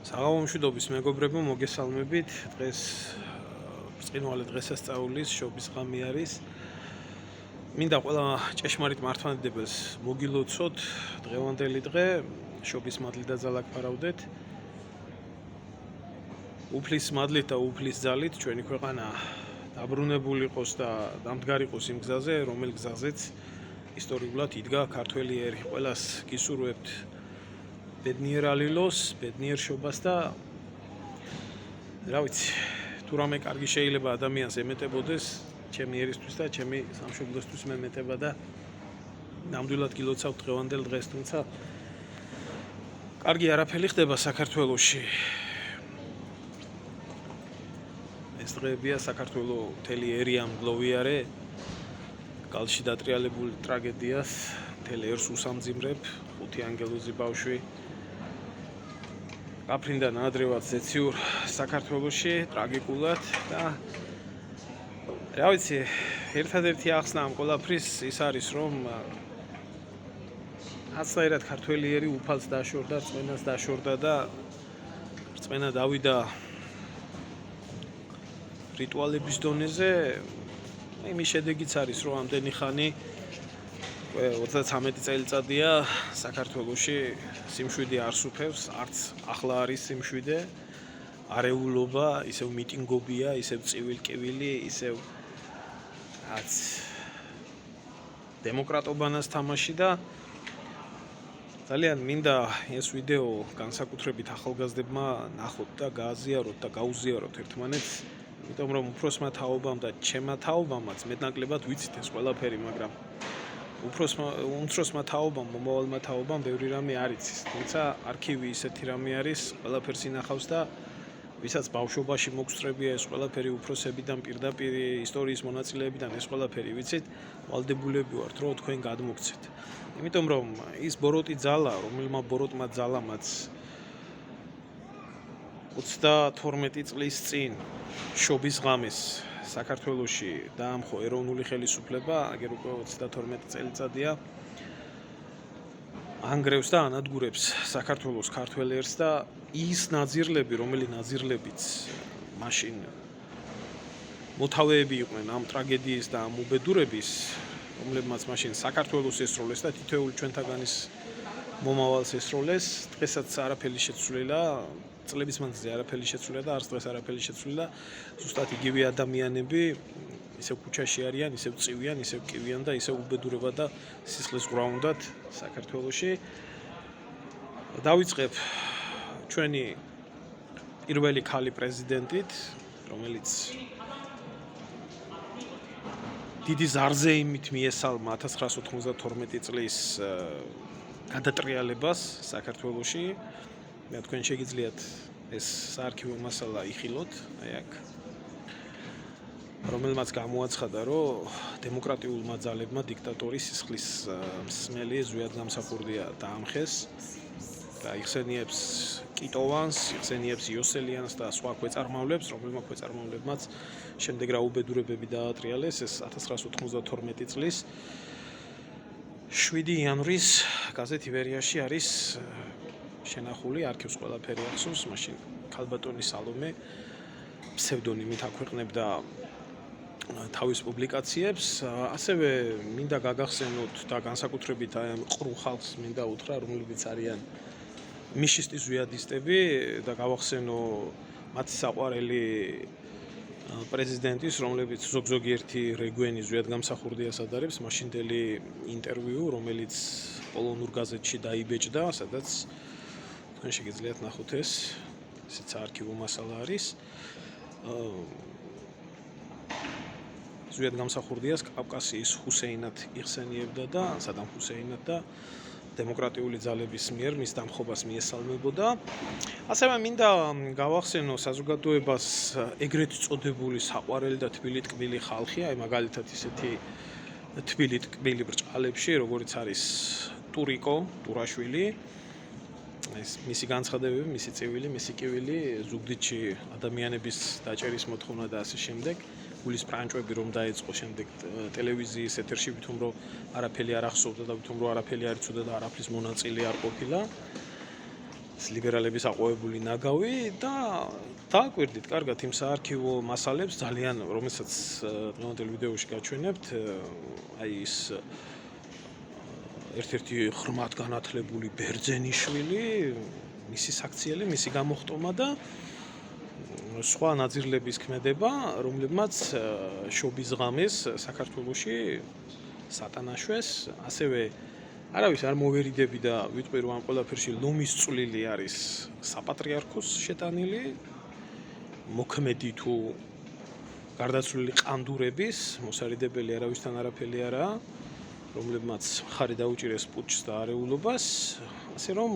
საღამომშვიდობის მეგობრებო, მოგესალმებით. დღეს ბრწყინვალე დღესასწაულის შობის ღამე არის. მინდა ყველა ჭეშმარიტ მართლმადიდებელს მოგილოცოთ დღევანდელი დღე, შობის მადლით და ძალად ფარავდეთ. უფლის მადლით და უფლის ძალით ჩვენი ქვეყანა დაბრუნებული იყოს და დამდგარი იყოს იმ გზაზე, რომელ გზაზეც ისტორიულად იდგა ქართველი ერი. ყველას გისურვებთ ბედნიერ ალილოს, ბედნიერ შობას და რა ვიცი, თუ რამე კარგი შეიძლება ადამიანს ემეტებოდეს, ჩემი ერისთვის და ჩემი სამშობლოსთვის მემეტება და ნამდვილად გილოცავთ დღევანდელ დღეს, თუმცა კარგი არაფერი ხდება საქართველოში. ეს დღეებია საქართველო მთელი ერი ამგლოვიარე, კალში დატრიალებულ ტრაგედიას, მთელ ერს უსამძიმრებ, 5 ანგელოზი ბავშვი გაფრინდა ნაადრევად ზეციურ საქართველოში ტრაგიკულად და რა ვიცი, ერთადერთი ახსნა ამ ყველაფრის ის არის, რომ აცნაირად ქართველი ერი უფალს დაშორდა, რწმენას დაშორდა და რწმენა დავიდა რიტუალების დონეზე. იმის შედეგიც არის, რომ ამდენი ხანი 33 წელიწადია საქართველოში სიმშვიდე არ სუფევს, არც ახლა არის სიმშვიდე, არეულობა, ისევ მიტინგობია, ისევ წივილ-კივილი, ისევ რაც დემოკრატობანას თამაში და ძალიან მინდა ეს ვიდეო განსაკუთრებით ახალგაზრდებმა ნახოთ და გააზიაროთ და გაუზიაროთ ერთმანეთს, იმიტომ რომ უფროსმა თაობამ და ჩემმა თაობამაც მეტნაკლებად ვიცით ეს ყველაფერი, მაგრამ უმცროსმა თაობამ, მომავალმა თაობამ ბევრი რამე არ იცის, თუმცა არქივი ისეთი რამე არის, ყველაფერს ინახავს და ვისაც ბავშვობაში მოგსწრებია ეს ყველაფერი უფროსებიდან, პირდაპირ ისტორიის მონაწილეებიდან ეს ყველაფერი ვიცით, ვალდებულები ვართ, რომ თქვენ გადმოგცეთ. იმიტომ რომ ის ბოროტი ძალა, რომელმა ბოროტმა ძალამაც 32 წლის წინ შობის ღამეს საქართველოში დაამხო ეროვნული ხელისუფლება, აგერ უკვე 32 წელიწადია ანგრევს და ანადგურებს საქართველოს ქართველ ერს და ის ნაძირლები, რომელი ნაძირლებიც მაშინ მოთავეები იყვნენ ამ ტრაგედიის და ამ უბედურების, რომლებმაც მაშინ საქართველოს ესროლეს და თითოეული ჩვენთაგანის მომავალს ესროლეს, დღესაც არაფერი შეცვლილა, წლების მანძილზე არაფერი შეცვლილა და არც დღეს არაფერი შეცვლილა, ზუსტად იგივე ადამიანები ისევ ქუჩაში არიან, ისევ წივიან, ისევ კივიან და ისევ უბედურება და სისხლის ღრმაუნდათ საქართველოში. დავიწყებ ჩვენი პირველი ქალი პრეზიდენტით, რომელიც დიდი ზარზეიმით მიესალმა 1992 წლის გადატრიალებას საქართველოში. და თქვენ შეგიძლიათ ეს საარქივო მასალა იხილოთ, აი აქ, რომელმაც გამოაცხადა, რომ დემოკრატიულმა ძალებმა დიქტატორის სისხლის მსმელი ზვიად გამსახურდია დაამხეს და იხსენიებს კიტოვანს, იხსენიებს იოსელიანს და სხვა ქვეწარმავლებს, რომელმა ქვეწარმავლებმაც შემდეგ რა უბედურებები დაატრიალეს. ეს 1992 წლის 7 იანვრის გაზეთ ივერიაში არის შენახული, არქივს ყველაფერი ახსოვს, მაშინ ქალბატონი სალომე ფსევდონიმით აქვეყნებდა თავის პუბლიკაციებს. ასევე მინდა გაგახსენოთ და განსაკუთრებით აი ამ ყრუ ხალხს მინდა უთხრა, რომლებიც არიან მიშისტი ზვიადისტები და გავახსენო მათი საყვარელი პრეზიდენტის, რომლებიც ზოგ-ზოგიერთი რეგვენი ზვიად გამსახურდია სადარებს, მაშინდელი ინტერვიუ, რომელიც პოლონურ გაზეთში დაიბეჭდა, სადაც თქვენ შეგიძლიათ ნახოთ ეს, ესეც არქივო მასალა არის. ზვიად გამსახურდიას კავკასიის ჰუსეინად იხსენიებდა და სადამ ჰუსეინად და დემოკრატიული ძალების მიერ მის დამხობას მიესალმებოდა. ასევე მინდა გავახსენო საზოგადოებას ეგრეთ წოდებული საყვარელი და თბილი-ტკბილი ხალხი, აი მაგალითად ისეთი თბილი-ტკბილი ბრჭყალებში, როგორიც არის ტურაშვილი, ეს მისი განცხადებები, მისი წივილი, მისი კივილი, ზუგდიდში ადამიანების დაჭერის მოთხოვნა და ასე შემდეგ, გულის პრანჭვები რომ დაეწყო შემდეგ ტელევიზიის ეთერში, ვითომ რომ არაფერი არ ახსოვდა და ვითომ რომ არაფერი არ იცოდა და არაფრის მონაწილე არ ყოფილა. ლიბერალების აყვავებული ნაგავი და დააკვირდით კარგად იმ საარქივო მასალებს ძალიან რომელსაც დღევანდელ ვიდეოში გაჩვენებთ აი ის ერთ-ერთი ღრმად განათლებული ბერძენიშვილი მისი საქციელი მისი გამოხტომა და სხვა ნაძირლების ქმედება რომლებმაც შობის ღამეს საქართველოში სატანაშვეს ასევე არავის არ მოვერიდები და ვიტყვი რომ ამ ყველაფერში ლომის წვლილი არის საპატრიარქოს შეტანილი მოქმედი თუ გარდაცვლილი ყანდურების მოსარიდებელი არავისთან არაფერი არაა რომლებმაც მხარი დაუჭირეს პუტჩს და არეულობას ასე რომ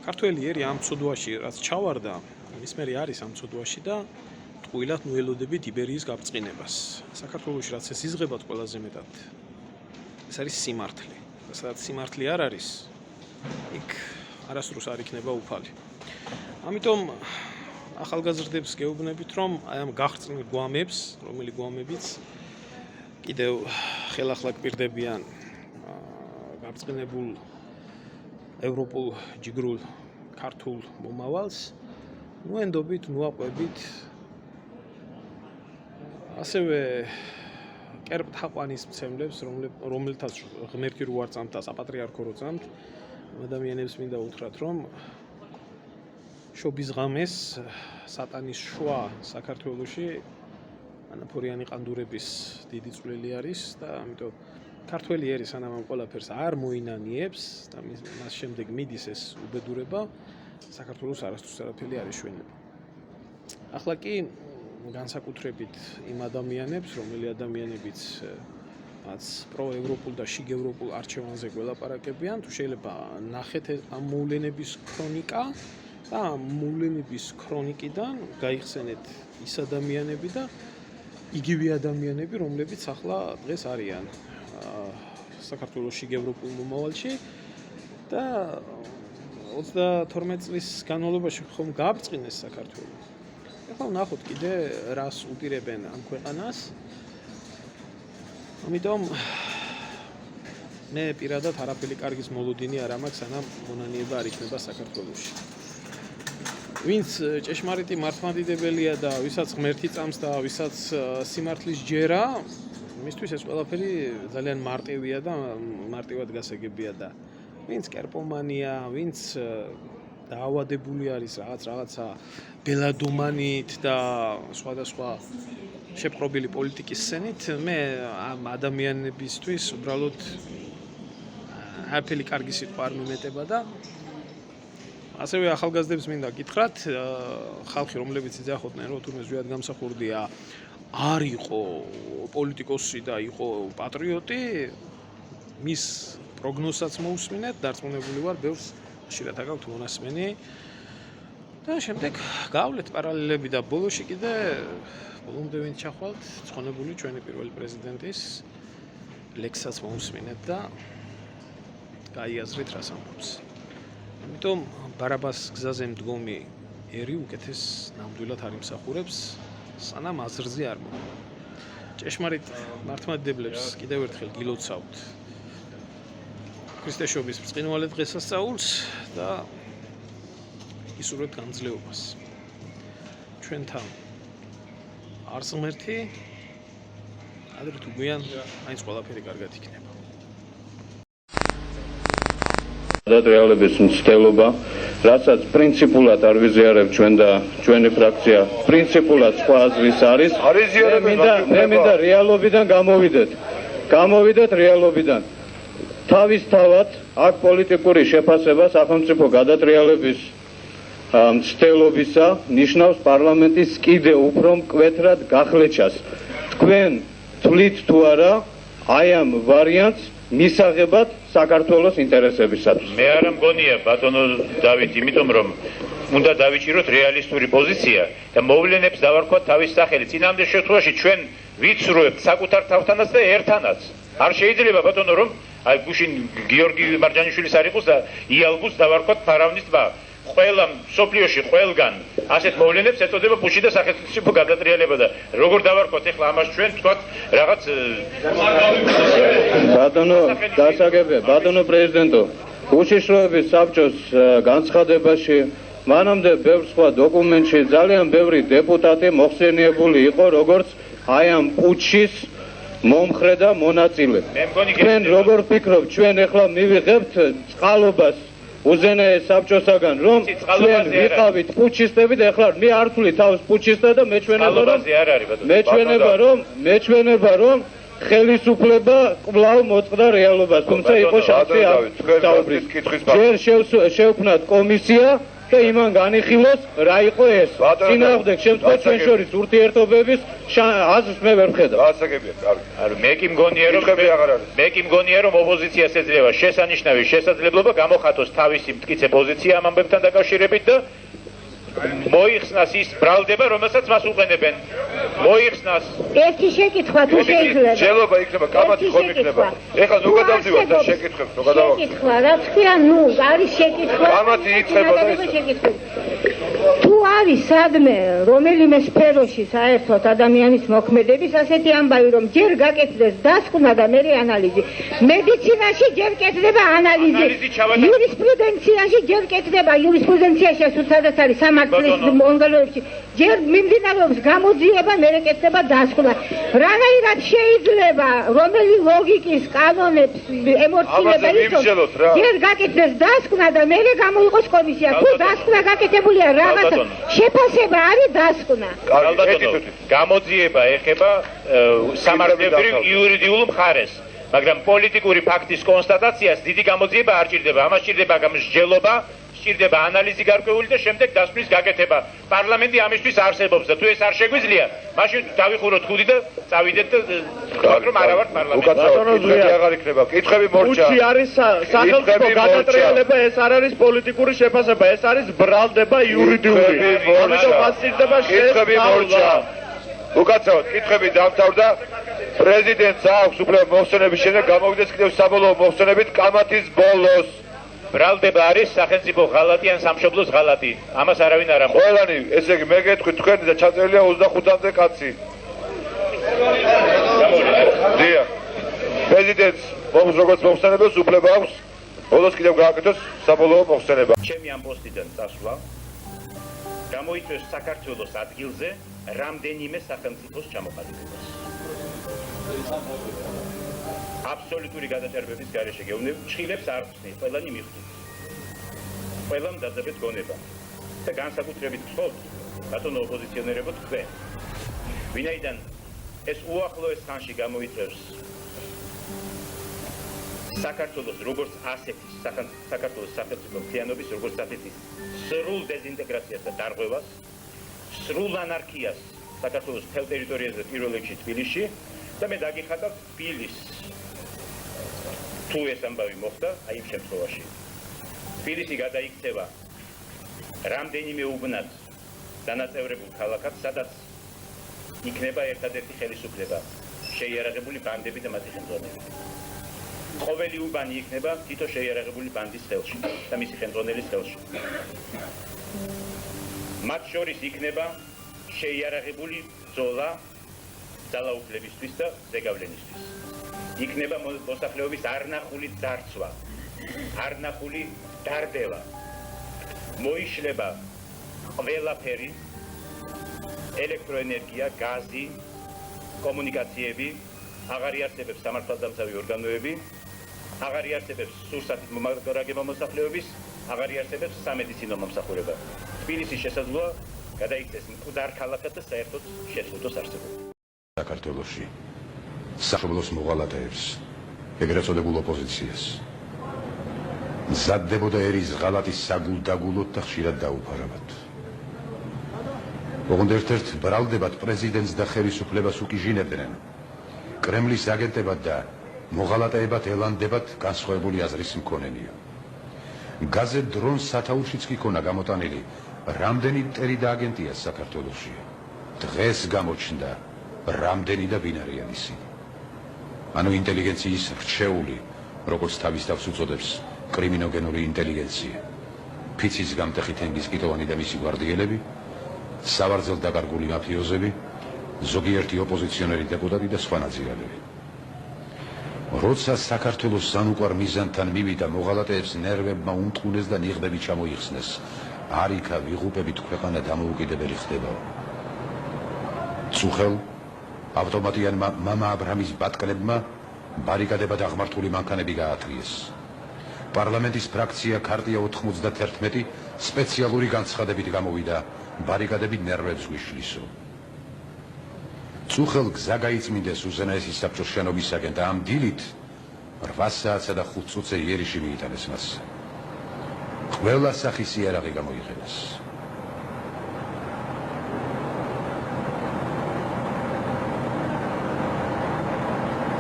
ქართველი ერი ამ ცოდვაში რაც ჩავარდა ის მერე არის ამ ცოდვაში და ტყუილად ნუელოდებით იბერიის გაბრწყინებას საქართველოში რაც ეს იზღებათ ყველაზე მეტად ეს არის სიმართლე სადაც სიმართლე არ არის იქ არასდროს არ იქნება უფალი ამიტომ ახალგაზრდებს გეუბნებით რომ აი ამ გაღწნილ გვამებს რომელი გვამებიც კიდევ ხელახლა გვპირდებიან გაბრწყინებულ ევროპულ ჯიგრულ ქართულ მომავალს ნუენდობით ნუაყვებით ასევე კერპ თაყვანის მცემლებს რომელთაც ღმერთი რო არ წამთ და საპატრიარქო რო წამთ ადამიანებს მინდა უთხრათ რომ შობის ღამეს სატანის შვა საქართველოში ანაფორიანი ყანდურების დიდი წვლილი არის და ამიტომ ქართველი ერი სანამ ამ ყველაფერს არ მოინანიებს და მას შემდეგ მიდის ეს უბედურება საქართველოს არასდროს არაფერი არ ეშვენება ახლა კი განსაკუთრებით იმ ადამიანებს, რომელი ადამიანებიც რაც პროევროპულ და შიგევროპულ არჩევანზე გველაპარაკებიან, თუ შეიძლება ნახეთ ამ მოვლენების ქრონიკა და ამ მოვლენების ქრონიკიდან გაიხსენეთ ის ადამიანები და იგივე ადამიანები, რომლებიც ახლა დღეს არიან საქართველოს შიგევროპულ მომავალში და 32 წლის განმავლობაში ხომ გააბრწყინეს საქართველო ახლა ვნახოთ კიდე რას უპირებენ ამ ქვეყანას ამიტომ მე პირადად არაფერი კარგის მოლოდინი არ მაქვს სანამ მონანიება არ იქნება საქართველოში ვინც ჭეშმარიტი მართლმადიდებელია და ვისაც ღმერთი წამს და ვისაც სიმართლის ჯერა მისთვის ეს ყველაფერი ძალიან მარტივია და მარტივად გასაგებია და ვინც კერპომანია ვინც დაავადებული არის რაღაცა ბელადომანით და სხვადასხვა შეპყრობილი პოლიტიკის სცენით მე ამ ადამიანებისთვის უბრალოდ არაფერი კარგი სიტყვა არ მიმეტება და ასევე ახალგაზრდებს მინდა გითხრათ ხალხი რომლებიც იძახოდნენ რომ თურმე ზვიად გამსახურდია არ იყო პოლიტიკოსი და იყო პატრიოტი მის პროგნოზსაც მოусმინეთ დარწმუნებული ვარ ბევრს ხშირად აკავთ მონასმენი და შემდეგ გავლეთ პარალელები და ბოლოში კიდე ბოლომდე ვინც ჩახვალთ ცხონებული ჩვენი პირველი პრეზიდენტის ლექსსაც მოусმინეთ და გაიაზრეთ რას ამბობს ამიტომ ბარაბას გზაზე მდგომი ერი უკეთეს ნამდვილად არ იმსახურებს სანამ აზრზე არ მოვა ჭეშმარიტ მართლმადიდებლებს კიდევ ერთხელ გილოცავთ ქრისტეშობის ბრწყინვალე დღესასწაულს და ისურვებთ განძლეობას ჩვენთან არს ღმერთი ადრე თუ გვიან მაინც ყველაფერი კარგად იქნება რეალების მცდელობა, რასაც პრინციპულად არ ვიზიარებ ჩვენ და ჩვენი ფრაქცია პრინციპულად სხვა აზრის არის. მე მინდა რეალობიდან გამოვიდეთ რეალობიდან. თავისთავად აქ პოლიტიკური შეფასება სახელმწიფო გადატრიალების მცდელობისა ნიშნავს პარლამენტის კიდევ უფრო მკვეთრად გახლეჩას. თქვენ თვლით თუ არა აი ამ ვარიანტს მისაღებად საქართველოს ინტერესებისათვის. მე არ მგონია ბატონო დავით, იმიტომ რომ უნდა დავიჭიროთ რეალისტური პოზიცია და მოვლენებს დავარქვათ თავის სახელით. წინამდე შემთხვევაში ჩვენ ვიცრუებთ საკუთარ თავთანაც და ერთანაც. არ შეიძლება ბატონო რომ აი გუშინ გიორგი მარჯანიშვილის არ იყოს და იალბუს დავარქვათ ფარავნის ტბა. ყველა სოფლიოში ყველგან ასეთ მოვლენებს ეწოდება პუჩი და სახელმწიფო გადატრიალება და როგორ დავარქვათ ახლა ამას ჩვენ თქვათ რაღაც ბატონო დასაგებია ბატონო პრეზიდენტო უშიშროების საბჭოს განცხადებაში მანამდე ბევრ სხვა დოკუმენტში ძალიან ბევრი დეპუტატი მოხსენიებული იყო როგორც აი ამ პუტჩის მომხრე და მონაწილე. ჩვენ როგორ ფიქრობთ, ჩვენ ახლა მივიღებთ წყალობას უზენაეს საბჭოსაგან, რომ ჩვენ ვიყავით პუტჩისტები და ახლა მე არ ვთვლი თავს პუტჩისტად და მეჩვენება რომ ხელისუფლება კვლავ მოწყდა რეალობას, თუმცა იყო შანსი საუბრის. ჯერ შევქმნათ კომისია და იმან განიხილოს რა იყო ეს. წინააღმდეგ შემთხვევით ჩვენ შორის ურთიერთობების აზრს მე ვერ ვხედავ. მე კი მგონია რომ ოპოზიციას ეძლევა შესანიშნავი შესაძლებლობა გამოხატოს თავისი მტკიცე პოზიცია ამ ამბებთან დაკავშირებით და მოიხსნას ის ბრალდება, რომელსაც მას უყენებენ. მოიხსნას. ერთი შეკითხვა თუ შეიძლება. შეიძლება იქნება კამათი ხომ იქნება. ეხლა ნუ გადავდივართ და შეკითხვებს, ნუ გადავახსენე. შეკითხვა, რა თქვია, ნუ არის შეკითხვა. კამათი იწყება და ის. თუ არის სადმე რომელიმე სფეროში საერთოდ ადამიანის მოქმედების ასეთი ამბავი, რომ ჯერ გაკეთდეს დასკვნა და მერე ანალიზი. მედიცინაში ჯერ კეთდება ანალიზი. იურისპრუდენციაში ჯერ კეთდება იურისპრუდენციაში სადაც არის სამართლის მონგოლოებში. ჯერ მიმდინარეობს გამოძიება, მერე კეთდება დასკვნა. რაღაცნაირად შეიძლება რომელი ლოგიკის კანონებს ემორჩილება იცოს. ჯერ გაკეთდეს დასკვნა და მერე გამოიყოს კომისია. თუ დასკვნა გაკეთებულია რაღაცა შეფასება არის დასკვნა. გამოძიება ეხება სამართლებრივ იურიდიულ მხარეს, მაგრამ პოლიტიკური ფაქტის კონსტატაციას დიდი გამოძიება არ ჭირდება. ამას ჭირდება მსჯელობა, ჭირდება ანალიზი გარკვეული და შემდეგ დასკვნის გაკეთება. პარლამენტი ამისთვის არსებობს და თუ ეს არ შეგვიძლია, მაშინ დავიხუროთ ხუდი და წავიდეთ და ვთქვათ რომ არა ვართ პარლამენტში. აღარ იქნება. კითხები მორჩა. უჩი არის სახელმწიფო გადატრიალება, ეს არ არის პოლიტიკური შეფასება, ეს არის ბრალდება იურიდიული. ამიტომ მას სჭირდება კითხები მორჩა. უკაცრავად, კითხები დამთავრდა. პრეზიდენტს აქვს უფლება მოხსენების შემდეგ გამოვიდეს კიდევ საბოლოო მოხსენებით კამათის ბოლოს. ბრალდება არის სახელმწიფო ღალატი ან სამშობლოს ღალატი. ამას არავინ არ ამბობს. ყველანი, ესე იგი მე გეტყვი თქვენი და ჩაწერილია 25-მდე კაცი. დიახ. პრეზიდენტს როგორც მოხსენებელს უფლება აქვს ბოლოს კიდევ გააკეთოს საბოლოო მოხსენება. ჩემი ამ პოსტიდან წასვლა გამოიწვევს საქართველოს ადგილზე რამდენიმე სახელმწიფოს ჩამოყალიბებას. აბსოლუტური გადაჭარბების გარეშე გეუბნები, ჩხილებს არ ხსნით, ყველანი მიხვდით. ყველამ დაძაბეთ გონება. და განსაკუთრებით გთხოვთ, ბატონო ოპოზიციონერებო თქვენ. ვინაიდან ეს უახლოეს ხანში გამოიწვევს საქართველოს როგორც ასეთი საქართველოს სახელმწიფო მთლიანობის როგორც ასეთი სრულ დეზინტეგრაციას და დარღვევას, სრულ ანარქიას საქართველოს მთელ ტერიტორიაზე პირველ რიგში თბილისში და მე დაგიხატავ თბილისს. თუ ეს ამბავი მოხდა, აი იმ შემთხვევაში თბილისი გადაიქცევა რამდენიმე უბნად დანაწევრებულ ქალაქად, სადაც იქნება ერთადერთი ხელისუფლება, შეიარაღებული ბანდები და მათი ხელმძღვანელი. ყოველი უბანი იქნება თითო შეიარაღებული ბანდის ხელში და მისი ხელმძღვანელის ხელში. მათ შორის იქნება შეიარაღებული ბრძოლა ძალაუფლებისთვის და ზეგავლენისთვის. იქნება მოსახლეობის არნახული დარცვა, არნახული დარბევა. მოიშლება ყველაფერი, ელექტროენერგია, გაზი, კომუნიკაციები, აღარ იარსებებს სამართალდამცავი ორგანოები, აღარ იარსებებს სურსათით მომაგრაგება მოსახლეობის, აღარ იარსებებს სამედიცინო მომსახურება. თბილისის შესაძლოა გადაიქცეს მკვდარ ქალაქად და საერთოდ შეწყვიტოს არსებობა. საქართველოში სახელმწიფოს მოღალატეებს, ეგრეთ წოდებულ ოპოზიციას მზადდებოდა ერის ღალატის საგულდაგულოდ და ხშირად დაუფარავად. ოღონდ ერთ-ერთ ბრალდებად პრეზიდენტს და ხელისუფლებას უკიჟინებდნენ. კრემლის აგენტებად და მოღალატეებად ელანდებად განსხვავებული აზრის მქონენია. გაზეთ დრონს სათაურშიც კი ქონა გამოტანილი რამდენი მტერი და აგენტია საქართველოში. დღეს გამოჩნდა რამდენი და ვინ არიან ისინი. ანუ ინტელიგენციის რჩეული, როგორც თავის თავს უწოდებს კრიმინოგენური ინტელიგენცია. ფიცის გამტეხი თენგიზკიტოვანი და მისი გვარდიელები, სავარძელად დაკარგული მაფიოზები, ზოგიერთი ოპოზიციონერი დეპუტატი და სხვა ნაწილაკები. როცა საქართველოს სანუკვარ მიზანთან მივიდა მოღალატეებს ნერვებმა უმტყუნეს და ნიღბები ჩამოიხსნეს არიქა ვიღუპებით ქვეყანა დამოუკიდებელი ხდება წუხელ ავტომატიანმა მამა აბრაამის ბატკნებმა ბარიკადებად აღმართული მანქანები გაათრიეს პარლამენტის ფრაქცია ქარტია 91 სპეციალური განცხადებით გამოვიდა ბარიკადები ნერვებს გვიშლისო წუხელ გზა გაიწმინდეს უზენაესი საბჭოს შენობისაკენ და ამ დილით 8 საათსა და 5 წუთზე იერიში მიიტანეს მას ყველა სახის იარაღი გამოიყენეს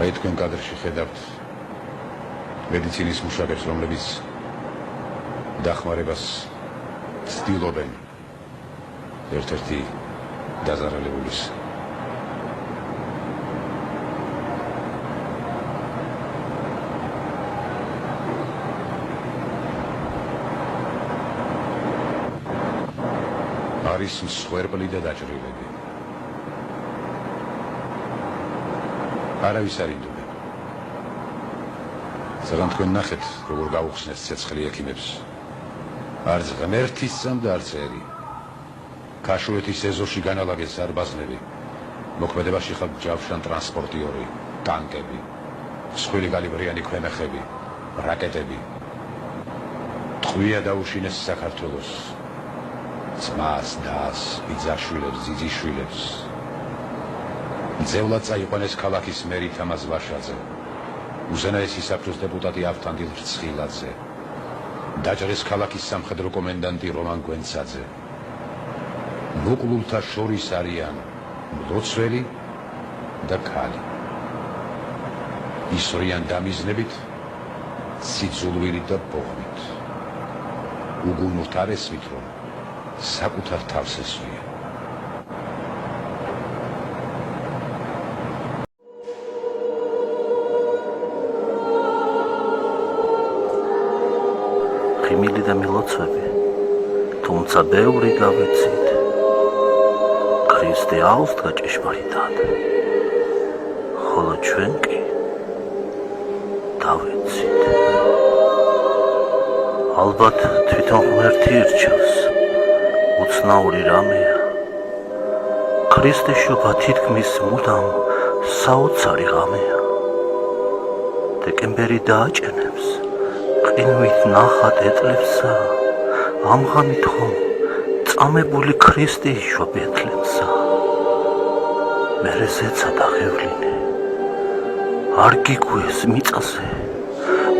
აი თქვენ კადრში ხედავთ მედიცინის მუშაკებს რომლებიც დახმარებას ცდილობენ ერთ-ერთი დაზარალებულის არის მსხვერპლი და დაჭრილები არავის არ ინდობენ საგან თქვენ ნახეთ როგორ გაუხსნეს ცეცხლი ექიმებს არც ღმერთისწამ და არც ერი ქაშუეთის ეზოში განალაგეს სარბაზნები მოქმედებაში ხალხ ჯავშან ტრანსპორტიორი ტანკები მსხვილი კალიბრიანი ქვემეხები რაკეტები ტყვია დაუშინეს საქართველოს ძმას დას ბიძაშვილებს ძიძიშვილებს ძევლად წაიყვანეს ქალაქის მერი თამაზ ვაშაძე უზენაესი საბჭოს დეპუტატი ავთანდილ რცხილაძე დაჭრეს ქალაქის სამხედრო კომენდანტი რომან გვენცაძე მოკლულთა შორის არიან მლოცველი და ქალი ისრიან დამიზნებით სიძულვილი და ბოღმით უგუნურთ არ ესმით რომ საკუთარ თავს ესვია ხიმილი და მილოცვები თუმცა ბევრი გავიცით ქრისტე აუსდგა ჭეშმარიტად ხოლო ჩვენ კი დავიცით ალბათ თვითონ ღმერთი ირჩევს უცნაური რამეა ქრისტეშობა თითქმის მუდამ საოცარი ღამეა დეკემბერი დააჭენებს ყინვით ნახად ეწლებსა ამ ღამით ხომ წამებული ქრისტე იშვა ბეთლემსა მერე ზეცა დაღევლინე არ გიგვეს მიწაზე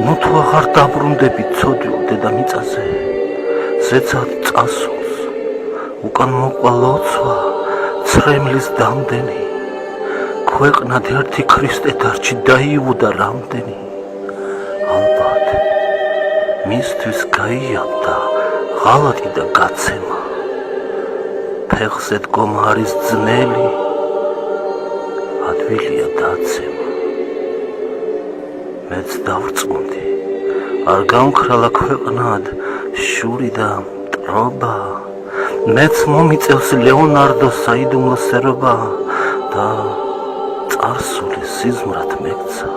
ნუ თუ აღარ დაბრუნდები ცოდვილ დედამიწაზე ზეცად წასულს უკან მოყვა ლოცვა ცრემლის დამდენი ქვეყნად ერთი ქრისტე დარჩი დაიუდა რამდენი ალბათ მისთვის გაიაბდა ღალატი და გაცემა ფეხზე დგომა არის ძნელი ადვილია დაცემა მეც დავწმუნდი არ გამქრალა ქვეყნად შური და მტრობა მეც მომიწევს ლეონარდო საიდუმლო სერობა და წარსული სიზმრად მეკცა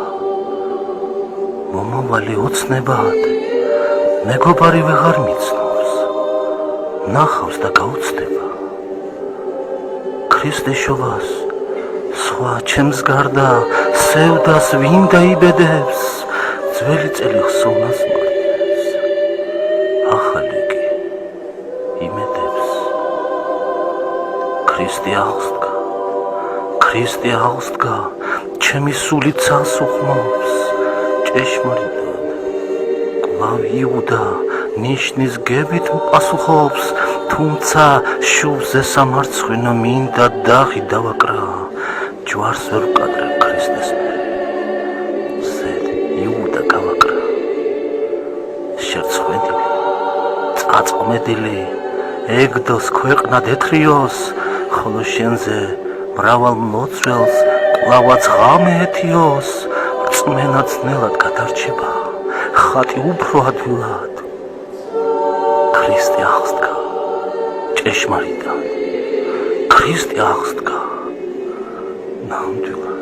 მომავალი ოცნებად მეგობარი ვეღარ მიცნობს ნახავს და გაუცდება ქრისტეშობას სხვა ჩემს გარდა სევდას ვინ დაიბედებს ძველი წელი ხსოვნას მარტებს ახალი კი იმედებს ქრისტე აღსდგა ჩემი სული ცას უხმობს ჭეშმარიტად კვლავ იუდა ნიშნის გებით პასუხობს თუმცა შუბზე სამარცხვინო მინდა დაღი დავაკრა ჯვარს ვერ ვკადრე ქრისტეს ზედ იუდა გავაკრა შერცხვედილი წაწმედილი ეგდოს ქვეყნად ეთრიოს ხოლო შენზე მრავალ მლოცველს კვლავაც ღამე ეთიოს რწმენა ძნელად გადარჩება ხატი უფრო ადვილად ქრისტე აღსდგა ჭეშმარიტად ქრისტე აღსდგა ნამდვილად